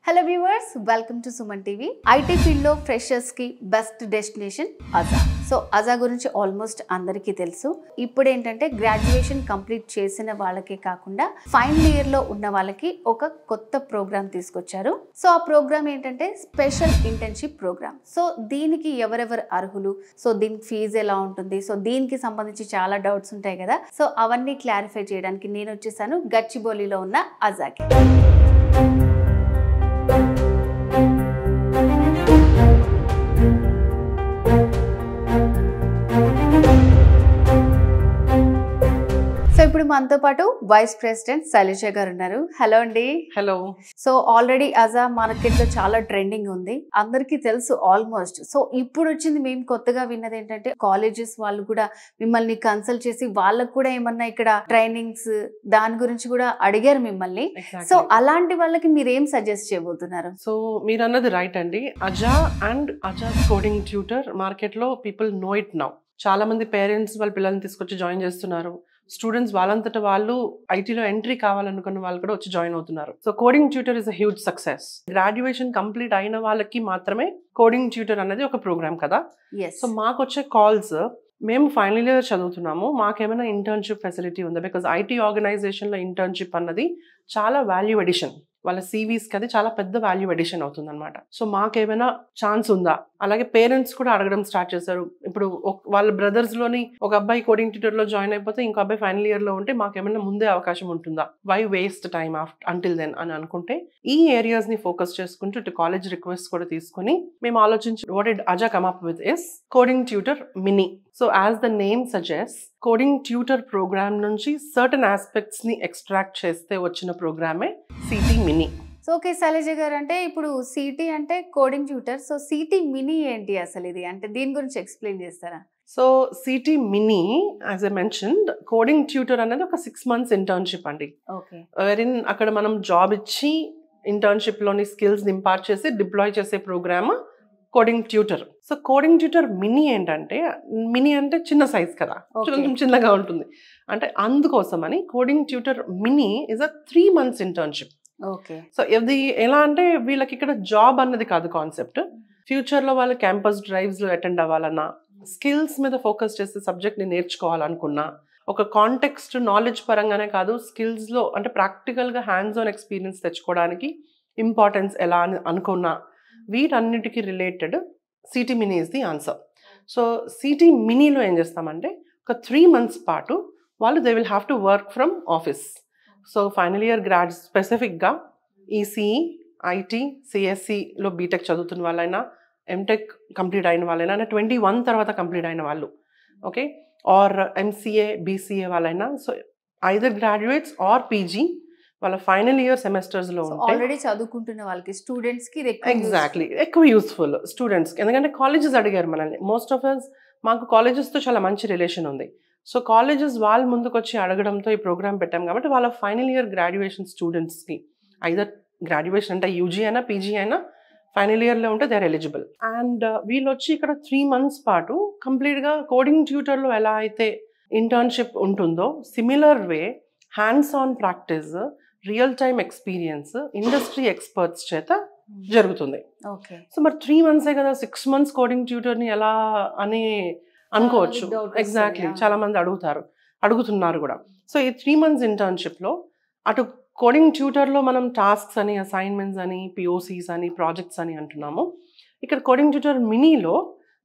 Hello viewers, welcome to Suman TV. IT field లో freshers కి best destination Adha. So Adha గురించి almost అందరికీ తెలుసు. ఇప్పుడు ఏంటంటే గ్రాడ్యుయేషన్ కంప్లీట్ చేసిన వాళ్ళకే కాకుండా ఫైనల్ ఇయర్ లో ఉన్న వాళ్ళకి ఒక కొత్త ప్రోగ్రామ్ తీసుకొచ్చారు. సో ఆ ప్రోగ్రామ్ ఏంటంటే స్పెషల్ ఇంటర్న్షిప్ ప్రోగ్రామ్. సో దీనికి ఎవరెవరు అర్హులు, సో దీనికి ఫీజు ఎలా ఉంటుంది, సో దీనికి సంబంధించి చాలా డౌట్స్ ఉంటాయి కదా. సో అవన్నీ క్లారిఫై చేయడానికి నేను వచ్చేసాను గచ్చిబౌలిలో ఉన్న అజాకి. సో ఇప్పుడు మనతో పాటు వైస్ ప్రెసిడెంట్ శైలజ గారు ఉన్నారు. హలో అండి. Hello. So already Adha market లో చాలా ట్రెండింగ్ ఉంది, అందరికీ తెలుసు ఆల్మోస్ట్. సో ఇప్పుడు వచ్చింది మేము కొత్తగా విన్నది ఏంటంటే కాలేజెస్ వాళ్ళు కూడా మిమ్మల్ని కన్సల్ట్ చేసి వాళ్ళకు కూడా ఏమన్నా ఇక్కడ ట్రైనింగ్స్ దాని గురించి కూడా అడిగారు మిమ్మల్ని. సో అలాంటి వాళ్ళకి మీరు ఏం సజెస్ట్ చేయబోతున్నారు? సో మీరు అన్నది రైట్ అండి. Adha and Adha coding tutor market లో పీపుల్ నో ఇట్ నౌ. చాలా మంది పేరెంట్స్ వాళ్ళ పిల్లల్ని తీసుకొచ్చి జాయిన్ చేస్తున్నారు. స్టూడెంట్స్ వాళ్ళంతటా వాళ్ళు ఐటీలో ఎంట్రీ కావాలనుకున్న వాళ్ళు కూడా వచ్చి జాయిన్ అవుతున్నారు. So coding tutor is a huge success. Graduation complete అయిన వాళ్ళకి మాత్రమే కోడింగ్ ట్యూటర్ అనేది ఒక ప్రోగ్రామ్ కదా. సో మాకు వచ్చే కాల్స్, మేము ఫైనల్ ఇయర్ చదువుతున్నాము, మాకేమైనా ఇంటర్న్షిప్ ఫెసిలిటీ ఉందా? బికాజ్ ఐటీ ఆర్గనైజేషన్లో ఇంటర్న్షిప్ అన్నది చాలా వాల్యూ ఎడిషన్. వాళ్ళ సివిస్కి అది చాలా పెద్ద వాల్యూ ఎడిషన్ అవుతుంది అనమాట. సో మాకేమైనా ఛాన్స్ ఉందా? అలాగే పేరెంట్స్ కూడా అడగడం స్టార్ట్ చేశారు. ఇప్పుడు వాళ్ళ బ్రదర్స్లోని ఒక అబ్బాయి కోడింగ్ ట్యూటర్లో జాయిన్ అయిపోతే ఇంకో అబ్బాయి ఫైనల్ ఇయర్లో ఉంటే మాకేమైనా ముందే అవకాశం ఉంటుందా? Why waste time until then అని అనుకుంటే ఈ ఏరియాస్ని ఫోకస్ చేసుకుంటూ ఇటు కాలేజ్ రిక్వెస్ట్ కూడా తీసుకుని మేము ఆలోచించి what did Aja come up with is coding tutor mini. So as the name suggest, coding tutor program నుంచి సర్టన్ ఆస్పెక్ట్స్ ని ఎక్స్ట్రాక్ట్ చేస్తే వచ్చిన ప్రోగ్రామే CT mini. So okay Shailaja garu, అంటే ఇప్పుడు సిటీ అంటే coding tutor, so CT mini ఏంటి అసలు ఇది? అంటే దీని గురించి ఎక్స్ప్లెయిన్ చేస్తారా? So CT mini as I mentioned, coding tutor అనేది ఒక 6 months ఇంటర్న్షిప్ అండి. ఓకే. వెరిన్ అక్కడ మనం జాబ్ ఇచ్చి ఇంటర్న్షిప్ లోని స్కిల్స్ ఇంపార్ట్ చేసి డిప్లాయ్ చేసే program coding tutor. So coding tutor mini ఏంటంటే, మినీ అంటే చిన్న సైజ్ కదా, కొంచెం చిన్నగా ఉంటుంది అంటే అందుకోసమని coding tutor mini is a 3 months internship. Okay. So ఇది ఎలా అంటే వీళ్ళకి ఇక్కడ జాబ్ అన్నది కాదు కాన్సెప్ట్. ఫ్యూచర్లో వాళ్ళు క్యాంపస్ డ్రైవ్స్లో అటెండ్ అవ్వాలన్నా, స్కిల్స్ మీద ఫోకస్ చేసే సబ్జెక్ట్ని నేర్చుకోవాలనుకున్నా, ఒక కాంటెక్స్ట్ నాలెడ్జ్ పరంగానే కాదు, స్కిల్స్లో అంటే ప్రాక్టికల్గా హ్యాండ్స్ ఆన్ ఎక్స్పీరియన్స్ తెచ్చుకోవడానికి ఇంపార్టెన్స్ ఎలా అని అనుకున్నా, వీటన్నిటికీ related CT mini is the answer. So CT మినీలో ఏం చేస్తామంటే ఒక 3 months పాటు వాళ్ళు they will have to work from office. So final year grads స్పెసిఫిక్గా ఈసీఈ, ఐటీ, సిఎస్సిలో బీటెక్ చదువుతున్న వాళ్ళైనా, ఎంటెక్ కంప్లీట్ అయిన వాళ్ళైనా, అంటే 21 తర్వాత కంప్లీట్ అయిన వాళ్ళు, ఓకే, ఆర్ ఎంసీఏ, బీసీఏ వాళ్ళైనా, so either graduates or PG వాళ్ళ ఫైనల్ ఇయర్ సెమిస్టర్స్లో ఆల్రెడీ చదువుకుంటున్న వాళ్ళకి, స్టూడెంట్స్కి ఎగ్జాక్ట్లీ ఎక్కువ యూస్ఫుల్ స్టూడెంట్స్కి. ఎందుకంటే కాలేజెస్ అడిగారు మనల్ని. మోస్ట్ ఆఫ్ అస్ మాకు కాలేజెస్తో చాలా మంచి రిలేషన్ ఉంది. సో కాలేజెస్ వాళ్ళు ముందుకు వచ్చి అడగడంతో ఈ ప్రోగ్రామ్ పెట్టాం కాబట్టి వాళ్ళ ఫైనల్ ఇయర్ గ్రాడ్యుయేషన్ స్టూడెంట్స్కి ఐదర్ గ్రాడ్యుయేషన్ అంటే యూజీ అయినా పీజీ అయినా ఫైనల్ ఇయర్లో ఉంటే దే ఆర్ ఎలిజిబుల్. అండ్ వీళ్ళు వచ్చి ఇక్కడ 3 months పాటు కంప్లీట్గా కోడింగ్ ట్యూటర్లో ఎలా అయితే ఇంటర్న్షిప్ ఉంటుందో similar way hands on practice, real time experience industry experts చేత జరుగుతుంది. సో మరి 3 months కదా, 6 months కోడింగ్ ట్యూటర్ని ఎలా అని అనుకోవచ్చు. ఎగ్జాక్ట్లీ, చాలా మంది అడుగుతున్నారు కూడా. సో ఈ 3 months ఇంటర్న్షిప్లో అటు కోడింగ్ ట్యూటర్లో మనం టాస్క్స్ అని, అసైన్మెంట్స్ అని, పిఓసీస్ అని, ప్రాజెక్ట్స్ అని అంటున్నాము. ఇక్కడ కోడింగ్ ట్యూటర్ మినీలో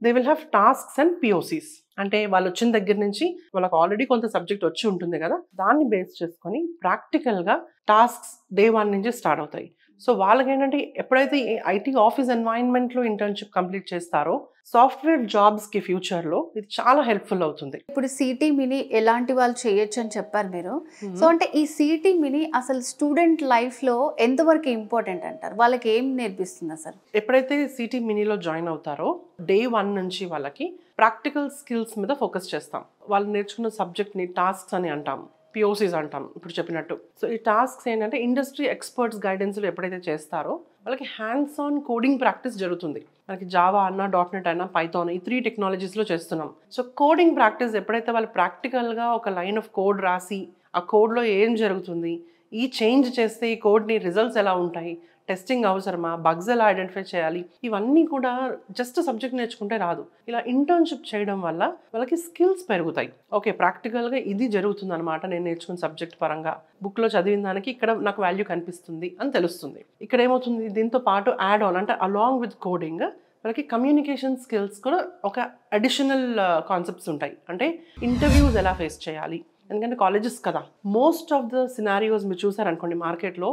they will have tasks and POCs. అంటే వాళ్ళు వచ్చిన దగ్గర నుంచి వాళ్ళకి ఆల్రెడీ కొంత సబ్జెక్ట్ వచ్చి ఉంటుంది కదా, దాన్ని బేస్ చేసుకొని ప్రాక్టికల్గా టాస్క్స్ డే 1 నుంచి స్టార్ట్ అవుతాయి. సో వాళ్ళకి ఏంటంటే ఎప్పుడైతే ఐటీ ఆఫీస్ ఎన్వైరన్మెంట్లో ఇంటర్న్షిప్ కంప్లీట్ చేస్తారో సాఫ్ట్వేర్ జాబ్స్కి ఫ్యూచర్లో ఇది చాలా హెల్ప్ఫుల్ అవుతుంది. ఇప్పుడు సిటీ మినీ ఎలాంటి వాళ్ళు చేయొచ్చు అని చెప్పారు మీరు. సో అంటే ఈ సిటీ మినీ అసలు స్టూడెంట్ లైఫ్లో ఎంతవరకు ఇంపార్టెంట్ అంటారు? వాళ్ళకి ఏం నేర్పిస్తుంది అసలు? ఎప్పుడైతే సిటీ మినీలో జాయిన్ అవుతారో డే 1 నుంచి వాళ్ళకి ప్రాక్టికల్ స్కిల్స్ మీద ఫోకస్ చేస్తాం. వాళ్ళు నేర్చుకున్న సబ్జెక్ట్ని టాస్క్స్ అని అంటాం, పిఓసీస్ అంటాం ఇప్పుడు చెప్పినట్టు. సో ఈ టాస్క్స్ ఏంటంటే ఇండస్ట్రీ ఎక్స్పర్ట్స్ గైడెన్స్లో ఎప్పుడైతే చేస్తారో వాళ్ళకి హ్యాండ్స్ ఆన్ కోడింగ్ ప్రాక్టీస్ జరుగుతుంది. మనకి జావా అన్నా, .NET అయినా, పైథాన్, ఈ 3 టెక్నాలజీస్లో చేస్తున్నాం. సో కోడింగ్ ప్రాక్టీస్ ఎప్పుడైతే వాళ్ళు ప్రాక్టికల్గా ఒక లైన్ ఆఫ్ కోడ్ రాసి ఆ కోడ్లో ఏం జరుగుతుంది, ఈ చేంజ్ చేస్తే ఈ కోడ్ని రిజల్ట్స్ ఎలా ఉంటాయి, టెస్టింగ్ అవసరమా, బగ్స్ ఎలా ఐడెంటిఫై చేయాలి, ఇవన్నీ కూడా జస్ట్ సబ్జెక్ట్ నేర్చుకుంటే రాదు. ఇలా ఇంటర్న్షిప్ చేయడం వల్ల వాళ్ళకి స్కిల్స్ పెరుగుతాయి. ఓకే, ప్రాక్టికల్గా ఇది జరుగుతుంది అనమాట, నేను నేర్చుకున్న సబ్జెక్ట్ పరంగా బుక్లో చదివిన దానికి ఇక్కడ నాకు వాల్యూ కనిపిస్తుంది అని తెలుస్తుంది. ఇక్కడ ఏమవుతుంది, దీంతో పాటు యాడ్ ఆన్ అంటే అలాంగ్ విత్ కోడింగ్ వాళ్ళకి కమ్యూనికేషన్ స్కిల్స్ కూడా ఒక అడిషనల్ కాన్సెప్ట్స్ ఉంటాయి. అంటే ఇంటర్వ్యూస్ ఎలా ఫేస్ చేయాలి, ఎందుకంటే కాలేజెస్ కదా, మోస్ట్ ఆఫ్ ద సినారియోస్ మీరు చూసారనుకోండి మార్కెట్లో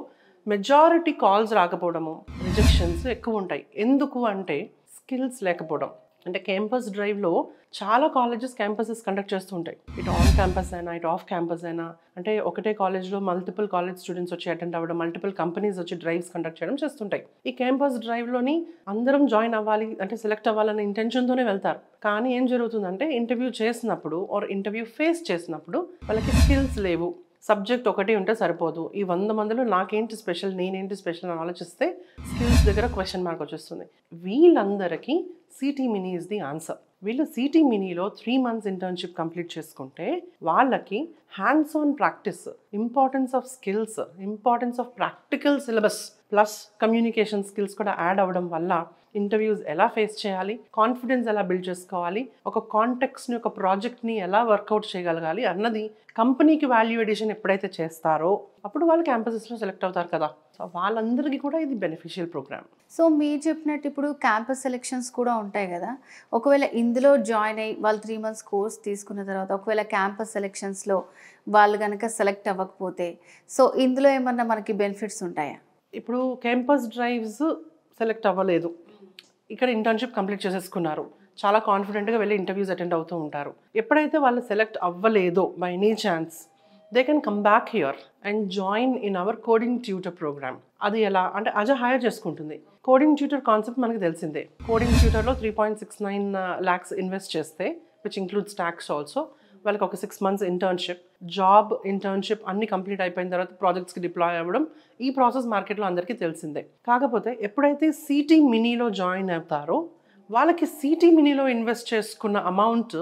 మెజారిటీ కాల్స్ రాకపోవడము, రిజెక్షన్స్ ఎక్కువ ఉంటాయి. ఎందుకు అంటే స్కిల్స్ లేకపోవడం. అంటే క్యాంపస్ డ్రైవ్లో చాలా కాలేజెస్ క్యాంపసెస్ కండక్ట్ చేస్తూ ఉంటాయి. ఇటు ఆన్ క్యాంపస్ అయినా ఇటు ఆఫ్ క్యాంపస్ అయినా, అంటే ఒకటే కాలేజ్లో మల్టిపుల్ కాలేజ్ స్టూడెంట్స్ వచ్చి అటెండ్ అవ్వడం, మల్టిపుల్ కంపెనీస్ వచ్చి డ్రైవ్స్ కండక్ట్ చేయడం చేస్తుంటాయి. ఈ క్యాంపస్ డ్రైవ్లోని అందరం జాయిన్ అవ్వాలి అంటే సెలెక్ట్ అవ్వాలనే ఇంటెన్షన్తోనే వెళ్తారు. కానీ ఏం జరుగుతుందంటే ఇంటర్వ్యూ చేసినప్పుడు ఆర్ ఇంటర్వ్యూ ఫేస్ చేసినప్పుడు వాళ్ళకి స్కిల్స్ లేవు, సబ్జెక్ట్ ఒకటి ఉంటే సరిపోదు, ఈ 100 మందిలో నాకేంటి స్పెషల్, నేనేంటి స్పెషల్ అని ఆలోచిస్తే స్కిల్స్ దగ్గర క్వశ్చన్ మార్క్ వచ్చేస్తుంది. వీళ్ళందరికీ city mini is the answer. వీళ్ళు సిటీ మినీలో 3 months ఇంటర్న్షిప్ కంప్లీట్ చేసుకుంటే వాళ్ళకి hands on practice, importance of skills, importance of practical syllabus plus communication skills కూడా యాడ్ అవ్వడం వల్ల ఇంటర్వ్యూస్ ఎలా ఫేస్ చేయాలి, కాన్ఫిడెన్స్ ఎలా బిల్డ్ చేసుకోవాలి, ఒక కాంటెక్స్ని ఒక ప్రాజెక్ట్ని ఎలా వర్కౌట్ చేయగలగాలి అన్నది కంపెనీకి వాల్యూ ఎడిషన్ ఎప్పుడైతే చేస్తారో అప్పుడు వాళ్ళు క్యాంపసెస్లో సెలెక్ట్ అవుతారు కదా. సో వాళ్ళందరికీ కూడా ఇది బెనిఫిషియల్ ప్రోగ్రామ్. సో మీరు చెప్పినట్టు ఇప్పుడు క్యాంపస్ సెలెక్షన్స్ కూడా ఉంటాయి కదా, ఒకవేళ ఇందులో జాయిన్ అయ్యి వాళ్ళు 3 months కోర్స్ తీసుకున్న తర్వాత ఒకవేళ క్యాంపస్ సెలెక్షన్స్లో వాళ్ళు కనుక సెలెక్ట్ అవ్వకపోతే సో ఇందులో ఏమన్నా మనకి బెనిఫిట్స్ ఉంటాయా? ఇప్పుడు క్యాంపస్ డ్రైవ్స్ సెలెక్ట్ అవ్వలేదు, ఇక్కడ ఇంటర్న్షిప్ కంప్లీట్ చేసేసుకున్నారు, చాలా కాన్ఫిడెంట్గా వెళ్ళి ఇంటర్వ్యూస్ అటెండ్ అవుతూ ఉంటారు. ఎప్పుడైతే వాళ్ళు సెలెక్ట్ అవ్వలేదో by any chance they can come back here and join in our coding tutor program. అది ఎలా అంటే అజా హైర్ చేసుకుంటుంది. కోడింగ్ ట్యూటర్ కాన్సెప్ట్ మనకి తెలిసిందే. కోడింగ్ ట్యూటర్లో 3.69 lakhs ఇన్వెస్ట్ చేస్తే విచ్ ఇంక్లూడ్స్ ట్యాక్స్ ఆల్సో వాళ్ళకి ఒక 6 months ఇంటర్న్షిప్, జాబ్, ఇంటర్న్షిప్ అన్ని కంప్లీట్ అయిపోయిన తర్వాత ప్రాజెక్ట్స్కి డిప్లాయ్ అవ్వడం, ఈ ప్రాసెస్ మార్కెట్లో అందరికీ తెలిసిందే. కాకపోతే ఎప్పుడైతే సిటీ మినీలో జాయిన్ అవుతారో వాళ్ళకి సిటీ మినీలో ఇన్వెస్ట్ చేసుకున్న అమౌంట్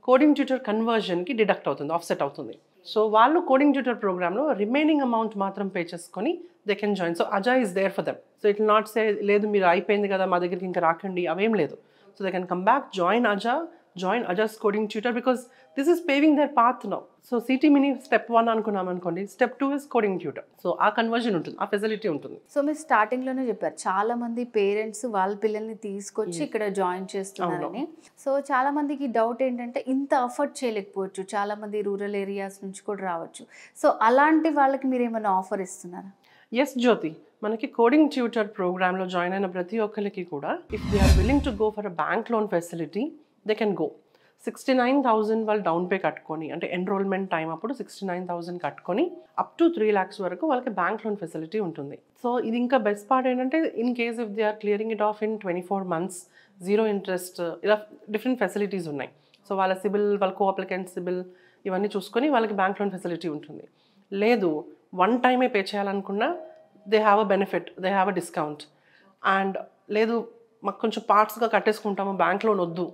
కోడింగ్ ట్యూటర్ కన్వర్జన్కి డిడక్ట్ అవుతుంది, ఆఫ్సెట్ అవుతుంది. సో వాళ్ళు కోడింగ్ ట్యూటర్ ప్రోగ్రామ్లో రిమైనింగ్ అమౌంట్ మాత్రం పే చేసుకొని they can join. So Aja is there for them. So it will not say లేదు మీరు అయిపోయింది కదా మా దగ్గరికి ఇంకా రాకండి, అవేం లేదు. So they can come back, join Aja's coding tutor because this is paving their path now. So CT Mini step 1 అనుకున్నాం అనుకోండి, step 2 is coding tutor. So ఆ కన్వర్జన్ ఉంటుంది, ఆ ఫెసిలిటీ ఉంటుంది. సో మీరు స్టార్టింగ్లోనే చెప్పారు చాలా మంది పేరెంట్స్ వాళ్ళ పిల్లల్ని తీసుకొచ్చి ఇక్కడ జాయిన్ చేస్తున్నారని. సో చాలా మందికి డౌట్ ఏంటంటే ఇంత అఫోర్డ్ చేయలేకపోవచ్చు, చాలా మంది రూరల్ ఏరియాస్ నుంచి కూడా రావచ్చు. సో అలాంటి వాళ్ళకి మీరు ఏమైనా ఆఫర్ ఇస్తున్నారా? ఎస్ జ్యోతి, మనకి కోడింగ్ ట్యూటర్ ప్రోగ్రామ్లో జాయిన్ అయిన ప్రతి ఒక్కరికి కూడా if they are willing to go for a bank loan facility they can go. 69,000 వాళ్ళు డౌన్ పే కట్టుకొని, అంటే ఎన్రోల్మెంట్ టైం అప్పుడు 69,000 కట్టుకొని అప్ టు 3 lakhs వరకు వాళ్ళకి బ్యాంక్ లోన్ ఫెసిలిటీ ఉంటుంది. సో ఇది ఇంకా బెస్ట్ పార్ట్ ఏంటంటే in case if they are clearing it off in 24 months, 0 interest, ఇలా డిఫరెంట్ ఫెసిలిటీస్ ఉన్నాయి. సో వాళ్ళ సిబిల్, వాళ్ళ కో అప్లికెంట్ సిబిల్ ఇవన్నీ చూసుకొని వాళ్ళకి బ్యాంక్ లోన్ ఫెసిలిటీ ఉంటుంది. లేదు 1 time పే చేయాలనుకున్నా they have a benefit, they have a discount. And లేదు మాకు కొంచెం పార్ట్స్గా కట్టేసుకుంటాము, బ్యాంక్ లోన్ వద్దు,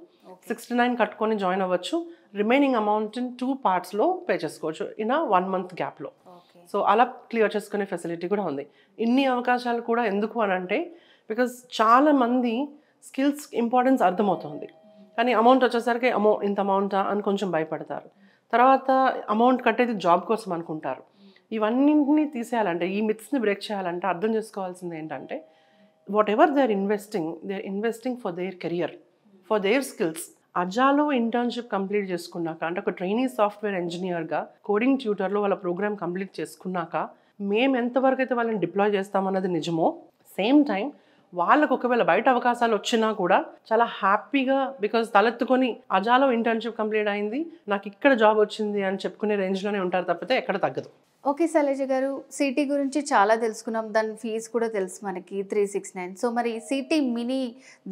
69 కట్టుకొని జాయిన్ అవ్వచ్చు, రిమైనింగ్ అమౌంట్ ఇన్ 2 partsలో పే చేసుకోవచ్చు ఇన్ 1 month గ్యాప్లో. సో అలా క్లియర్ చేసుకునే ఫెసిలిటీ కూడా ఉంది. ఇన్ని అవకాశాలు కూడా ఎందుకు అని అంటే బికాజ్ చాలామంది స్కిల్స్ ఇంపార్టెన్స్ అర్థమవుతుంది, కానీ అమౌంట్ వచ్చేసరికి ఇంత అమౌంటా అని కొంచెం భయపడతారు. తర్వాత అమౌంట్ కట్టేది జాబ్ కోసం అనుకుంటారు. ఇవన్నింటినీ తీసేయాలంటే, ఈ మిత్స్ని బ్రేక్ చేయాలంటే అర్థం చేసుకోవాల్సింది ఏంటంటే whatever they are investing for their career, for their skills. అజాలో ఇంటర్న్షిప్ కంప్లీట్ చేసుకున్నాక, అంటే ఒక ట్రైనీ సాఫ్ట్వేర్ ఇంజనీర్గా కోడింగ్ ట్యూటర్లో వాళ్ళ ప్రోగ్రామ్ కంప్లీట్ చేసుకున్నాక మేము ఎంతవరకు అయితే వాళ్ళని డిప్లాయ్ చేస్తామన్నది నిజమో, సేమ్ టైం వాళ్ళకు ఒకవేళ బయట అవకాశాలు వచ్చినా కూడా చాలా హ్యాపీగా, బికాజ్ తలెత్తుకొని అజాలో ఇంటర్న్షిప్ కంప్లీట్ అయింది నాకు ఇక్కడ జాబ్ వచ్చింది అని చెప్పుకునే రేంజ్లోనే ఉంటారు తప్పితే ఎక్కడ తగ్గదు. ఓకే శైలజ గారు, సిటీ గురించి చాలా తెలుసుకున్నాం, దాని ఫీజు కూడా తెలుసు మనకి 369. సో మరి సిటీ మినీ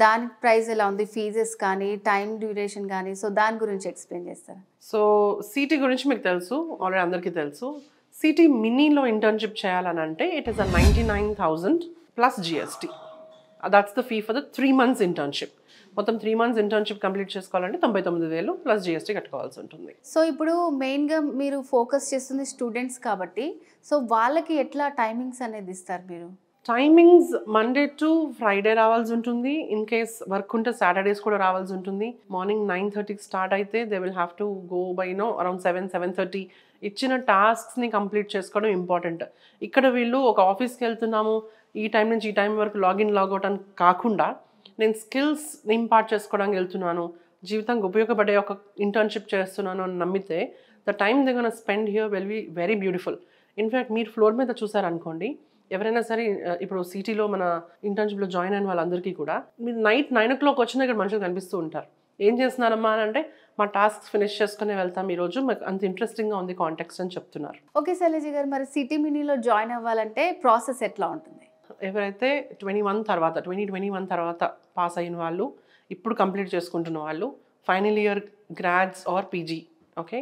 దాని ప్రైస్ ఎలా ఉంది, ఫీజెస్ కానీ టైం డ్యూరేషన్ కానీ, సో దాని గురించి ఎక్స్ప్లెయిన్ చేస్తారా? సో సిటీ గురించి మీకు తెలుసు, ఆల్రెడీ అందరికీ తెలుసు. సిటీ మినీలో ఇంటర్న్షిప్ చేయాలని అంటే it is 99,000 plus GST. That's the fee for the 3 months internship. మొత్తం 3 months ఇంటర్న్షిప్ కంప్లీట్ చేసుకోవాలంటే 99,000 ప్లస్ GST కట్టుకోవాల్సి ఉంటుంది. సో ఇప్పుడు మెయిన్గా మీరు ఫోకస్ చేస్తుంది స్టూడెంట్స్ కాబట్టి, సో వాళ్ళకి ఎట్లా టైమింగ్స్ అనేది ఇస్తారు మీరు? టైమింగ్స్ మండే టు ఫ్రైడే రావాల్సి ఉంటుంది. ఇన్ కేస్ వర్క్ ఉంటే సాటర్డేస్ కూడా రావాల్సి ఉంటుంది. మార్నింగ్ 9:30కి స్టార్ట్ అయితే they will have to go by around 7:30. ఇచ్చిన టాస్క్స్ని కంప్లీట్ చేసుకోవడం ఇంపార్టెంట్. ఇక్కడ వీళ్ళు ఒక ఆఫీస్కి వెళ్తున్నాము, ఈ టైం నుంచి ఈ టైం వరకు లాగిన్ లాగౌట్ అని కాకుండా నేను స్కిల్స్ ఇంపార్ట్ చేసుకోవడానికి వెళ్తున్నాను, జీవితానికి ఉపయోగపడే ఒక ఇంటర్న్షిప్ చేస్తున్నాను అని నమ్మితే the time they gonna spend here will be very beautiful. In fact మీరు ఫ్లోర్ మీద చూసారనుకోండి, ఎవరైనా సరే ఇప్పుడు సిటీలో మన ఇంటర్న్షిప్లో జాయిన్ అయిన వాళ్ళందరికీ కూడా మీరు నైట్ 9 o'clock వచ్చినా ఇక్కడ మనుషులు కనిపిస్తూ ఉంటారు. ఏం చేస్తున్నారమ్మా అని అంటే మా టాస్క్స్ ఫినిష్ చేసుకునే వెళ్తాం ఈరోజు, మాకు అంత ఇంట్రెస్టింగ్గా ఉంది కాంటెక్స్ట్ అని చెప్తున్నారు. ఓకే శైలజ గారు, మరి సిటీ మినీలో జాయిన్ అవ్వాలంటే ప్రాసెస్ ఎట్లా ఉంటుంది? ఎవరైతే 2021 తర్వాత పాస్ అయిన వాళ్ళు, ఇప్పుడు కంప్లీట్ చేసుకుంటున్న వాళ్ళు, final year grads or PG, okay,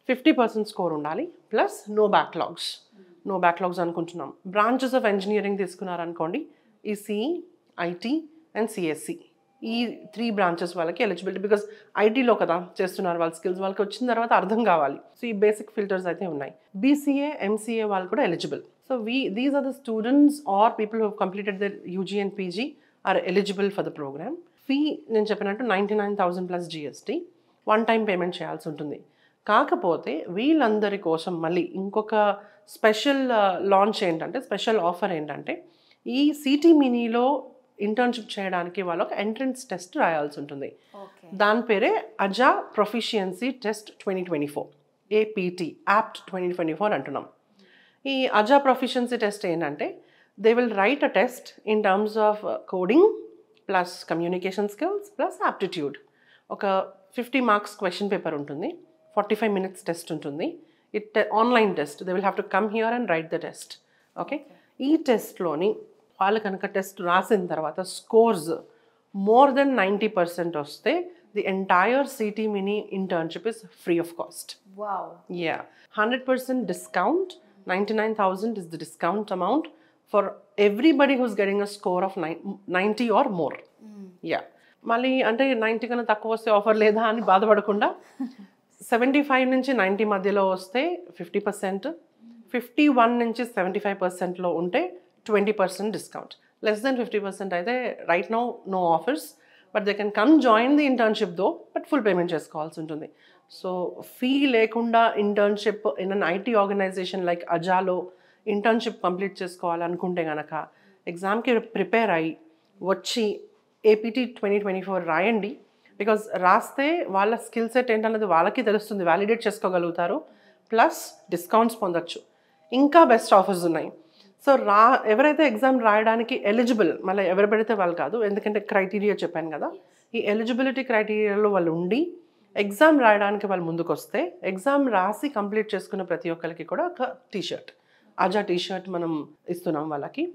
50% score ఉండాలి, ప్లస్ నో బ్యాక్లాగ్స్ అనుకుంటున్నాం. బ్రాంచెస్ ఆఫ్ ఇంజనీరింగ్ తీసుకున్నారనుకోండి, ఈసీఈ, ఐటీ అండ్ సిఎస్సి, ఈ 3 branches వాళ్ళకి ఎలిజిబిలిటీ. బికాస్ ఐటీలో కదా చేస్తున్నారు, వాళ్ళ స్కిల్స్ వాళ్ళకి వచ్చిన తర్వాత అర్థం కావాలి. సో ఈ బేసిక్ ఫిల్టర్స్ అయితే ఉన్నాయి. బీసీఏ, ఎంసీఏ వాళ్ళు కూడా eligible. So these are the students or people who completed their UG and PG are eligible for the program. Fee నేను చెప్పినట్టు 99,000 ప్లస్ GST, 1 time పేమెంట్ చేయాల్సి ఉంటుంది. కాకపోతే వీళ్ళందరి కోసం మళ్ళీ ఇంకొక స్పెషల్ లాంచ్ ఏంటంటే, స్పెషల్ ఆఫర్ ఏంటంటే, ఈ సిటీ మినీలో ఇంటర్న్షిప్ చేయడానికి వాళ్ళు ఒక ఎంట్రన్స్ టెస్ట్ రాయాల్సి ఉంటుంది. దాని పేరే Adha proficiency test 2024, APT, apt 2024 అంటున్నాం. ఈ అజా ప్రొఫిషియన్సీ టెస్ట్ ఏంటంటే, they will write a test in terms of coding plus communication skills plus aptitude. ఒక 50 marks క్వశ్చన్ పేపర్ ఉంటుంది, 45 minutes టెస్ట్ ఉంటుంది. Online test, they will have to come here and right the test. Okay, ఈ టెస్ట్లోని వాళ్ళు కనుక test రాసిన తర్వాత scores more than 90% వస్తే the entire city mini internship is free of cost. Wow. Yeah, 100% discount. 99,000 is the discount amount for everybody who's getting a score of 90 or more. Yeah, మళ్ళీ అంటే 90 కన్నా తక్కువ వస్తే ఆఫర్ లేదా అని బాధపడకుండా 75 నుంచి 90 మధ్యలో వస్తే 50%, 51 నుంచి 75%లో ఉంటే 20% డిస్కౌంట్. లెస్ దెన్ 50% అయితే right now no offers, but they can come join the internship though, but full payment చేసుకోవాల్సి ఉంటుంది. సో ఫీ లేకుండా internship in an IT organization like అజాలో ఇంటర్న్షిప్ కంప్లీట్ చేసుకోవాలనుకుంటే కనుక ఎగ్జామ్కి ప్రిపేర్ అయ్యి వచ్చి APT 2024 రాయండి. బికాజ్ రాస్తే వాళ్ళ స్కిల్ సెట్ ఏంటన్నది వాళ్ళకి తెలుస్తుంది, వ్యాలిడేట్ చేసుకోగలుగుతారు, ప్లస్ డిస్కౌంట్స్ పొందొచ్చు. ఇంకా బెస్ట్ ఆఫర్స్ ఉన్నాయి. సో ఎవరైతే ఎగ్జామ్ రాయడానికి ఎలిజిబుల్, మళ్ళీ ఎవరు పెడితే వాళ్ళు కాదు, ఎందుకంటే క్రైటీరియా చెప్పాను కదా, ఈ ఎలిజిబిలిటీ క్రైటీరియాలో వాళ్ళు ఉండి ఎగ్జామ్ రాయడానికి వాళ్ళు ముందుకు వస్తే, ఎగ్జామ్ రాసి కంప్లీట్ చేసుకున్న ప్రతి ఒక్కరికి కూడా ఒక టీషర్ట్, అజా టీషర్ట్ మనం ఇస్తున్నాం వాళ్ళకి.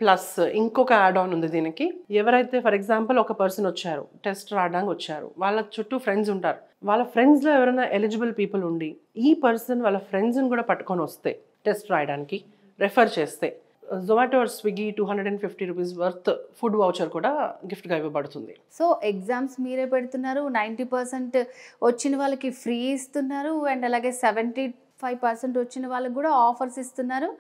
ప్లస్ ఇంకొక యాడ్ ఆన్ ఉంది దీనికి. ఎవరైతే ఫర్ ఎగ్జాంపుల్ ఒక పర్సన్ వచ్చారు, టెస్ట్ రాయడానికి వచ్చారు, వాళ్ళ చుట్టూ ఫ్రెండ్స్ ఉంటారు, వాళ్ళ ఫ్రెండ్స్లో ఎవరైనా ఎలిజిబుల్ పీపుల్ ఉండి ఈ పర్సన్ వాళ్ళ ఫ్రెండ్స్ని కూడా పట్టుకొని వస్తే టెస్ట్ రాయడానికి రెఫర్ చేస్తే Zomato or Swiggy 250 rupees worth food voucher కూడా గిఫ్ట్గా ఇవ్వబడుతుంది. సో ఎగ్జామ్స్ మీరే పెడుతున్నారు, 90% వచ్చిన వాళ్ళకి ఫ్రీ ఇస్తున్నారు, అండ్ అలాగే 75% వచ్చిన వాళ్ళకి కూడా ఆఫర్స్ ఇస్తున్నారు,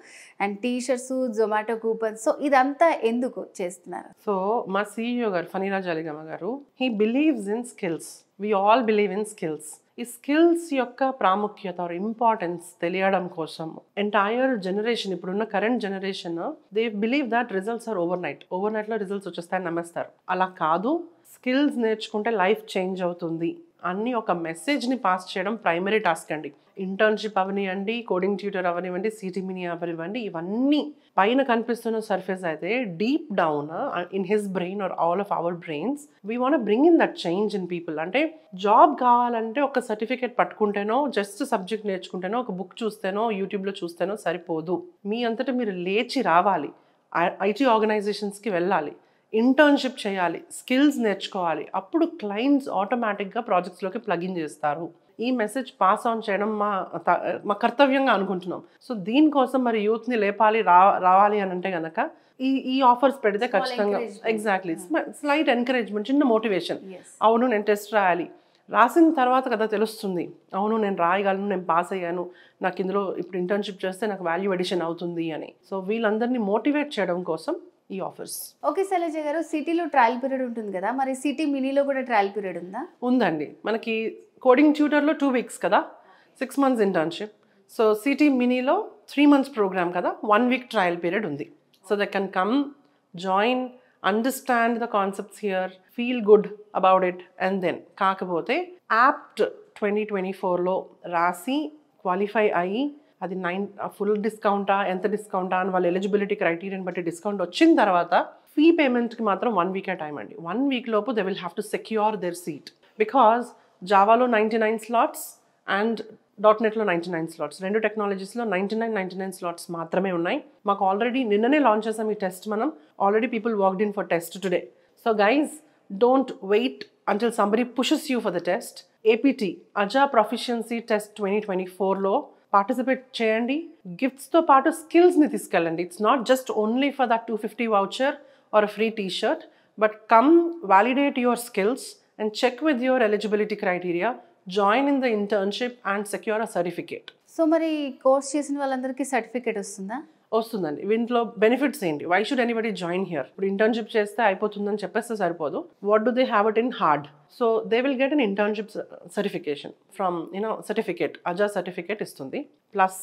and T-shirts, Zomato coupons. So ఇదంతా ఎందుకు చేస్తున్నారు? సో మా CEO గారు Phaniraj Aligamma garu, he believes in skills. We all believe in skills. ఈ స్కిల్స్ యొక్క ప్రాముఖ్యత ఆర్ ఇంపార్టెన్స్ తెలియడం కోసం ఎంటైర్ జనరేషన్, ఇప్పుడున్న current generation, they believe that results or ఓవర్నైట్లో రిజల్ట్స్ వచ్చేస్తాయని నమ్మేస్తారు. అలా కాదు, స్కిల్స్ నేర్చుకుంటే లైఫ్ చేంజ్ అవుతుంది అన్ని ఒక మెసేజ్ని పాస్ చేయడం ప్రైమరీ టాస్క్ అండి. ఇంటర్న్షిప్ అవనివ్వండి, కోడింగ్ ట్యూటర్ అవనివ్వండి, సిటీ మినీ అవనివ్వండి, ఇవన్నీ పైన కనిపిస్తున్న సర్ఫేస్ అయితే deep down in his brain or all of our brains we want bring in that change in people. అంటే జాబ్ కావాలంటే ఒక సర్టిఫికేట్ పట్టుకుంటేనో, జస్ట్ సబ్జెక్ట్ నేర్చుకుంటేనో, ఒక బుక్ చూస్తేనో, యూట్యూబ్లో చూస్తేనో సరిపోదు. మీ అంతటా మీరు లేచి రావాలి, ఐటీ ఆర్గనైజేషన్స్కి వెళ్ళాలి, ఇంటర్న్షిప్ చేయాలి, స్కిల్స్ నేర్చుకోవాలి. అప్పుడు క్లయింట్స్ ఆటోమేటిక్గా ప్రాజెక్ట్స్లోకి ప్లగిన్ చేస్తారు. ఈ మెసేజ్ పాస్ ఆన్ చేయడం మా కర్తవ్యంగా అనుకుంటున్నాం. సో దీనికోసం మరి యూత్ని లేపాలి రావాలి అని అంటే కనుక ఈ ఆఫర్స్ పెడితే ఖచ్చితంగా ఎగ్జాక్ట్లీ స్లైట్ ఎంకరేజ్మెంట్, చిన్న మోటివేషన్. అవును నేను టెస్ట్ రాయాలి, రాసిన తర్వాత కదా తెలుస్తుంది, అవును నేను రాయగలను, నేను పాస్ అయ్యాను, నాకు ఇందులో ఇప్పుడు ఇంటర్న్షిప్ చేస్తే నాకు వాల్యూ ఎడిషన్ అవుతుంది అని. సో వీళ్ళందరినీ మోటివేట్ చేయడం కోసం ఈ ఆఫర్స్. ఓకే శైలజ గారు, సిటీలో ట్రయల్ పీరియడ్ ఉంటుంది కదా, మరి సిటీ మినీలో కూడా ట్రయల్ పీరియడ్ ఉందా? ఉందండి. మనకి కోడింగ్ ట్యూటర్లో 2 weeks కదా, 6 months ఇంటర్న్షిప్. సో సిటీ మినీలో 3 months ప్రోగ్రామ్ కదా, 1 week ట్రయల్ పీరియడ్ ఉంది. So they can come, join, understand the concepts here, feel good about it, and then కాకపోతే యాప్ట్ 2024లో రాసి క్వాలిఫై అయ్యి అది ఫుల్ డిస్కౌంటా ఎంత డిస్కౌంటా అని వాళ్ళ ఎలిజిబిలిటీ క్రైటీరియాని బట్టి డిస్కౌంట్ వచ్చిన తర్వాత ఫీ పేమెంట్కి మాత్రం 1 week టైం అండి. 1 week లోపు they will have to secure their seat. Because జావాలో 99 slots అండ్ .NETలో 99 slots, 2 టెక్నాలజీస్లో 99 slots మాత్రమే ఉన్నాయి. మాకు ఆల్రెడీ నిన్ననే లాంచ్ చేసాం ఈ టెస్ట్. మనం already people walked in for test today. So guys, don't wait until somebody pushes you for the test. APT Aja proficiency test 2024లో పార్టిసిపేట్ చేయండి. గిఫ్ట్స్తో పాటు స్కిల్స్ని తీసుకెళ్ళండి. It's not just only for that 250 voucher or a free t-shirt, but come validate your skills and check with your eligibility criteria, join in the internship and secure a certificate. So మరి course చేసిన వాళ్ళందరికీ certificate వస్తుందా? వస్తుందండి. వీటిలో benefits ఏంటి? Why should anybody join here? ఇప్పుడు internship చేస్తే అయిపోతుందని చెప్పేస్తే సరిపోదు. What do they have it in hard? So they will get an internship certification from certificate, Aja certificate ఇస్తుంది. ప్లస్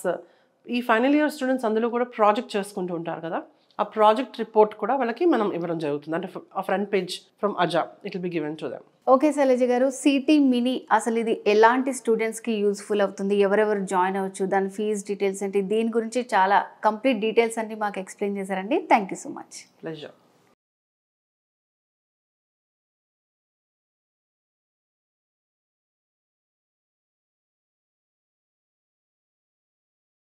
ఈ ఫైనల్ ఇయర్ స్టూడెంట్స్ అందులో కూడా ప్రాజెక్ట్ చేసుకుంటూ ఉంటారు కదా, ఆ ప్రాజెక్ట్ రిపోర్ట్ కూడా వాళ్ళకి మనం ఇవ్వడం జరుగుతుంది. అంటే ఆ front page from Aja it will be given to them. Okay Shailaja garu, CT mini అసలు ఇది ఎలాంటి స్టూడెంట్స్కి యూస్ఫుల్ అవుతుంది, ఎవరెవరు జాయిన్ అవ్వచ్చు, దాని ఫీజ్ డీటెయిల్స్ ఏంటి, దీని గురించి చాలా కంప్లీట్ డీటెయిల్స్ అన్ని మాకు ఎక్స్ప్లెయిన్ చేశారండి. Thank you so much. Pleasure.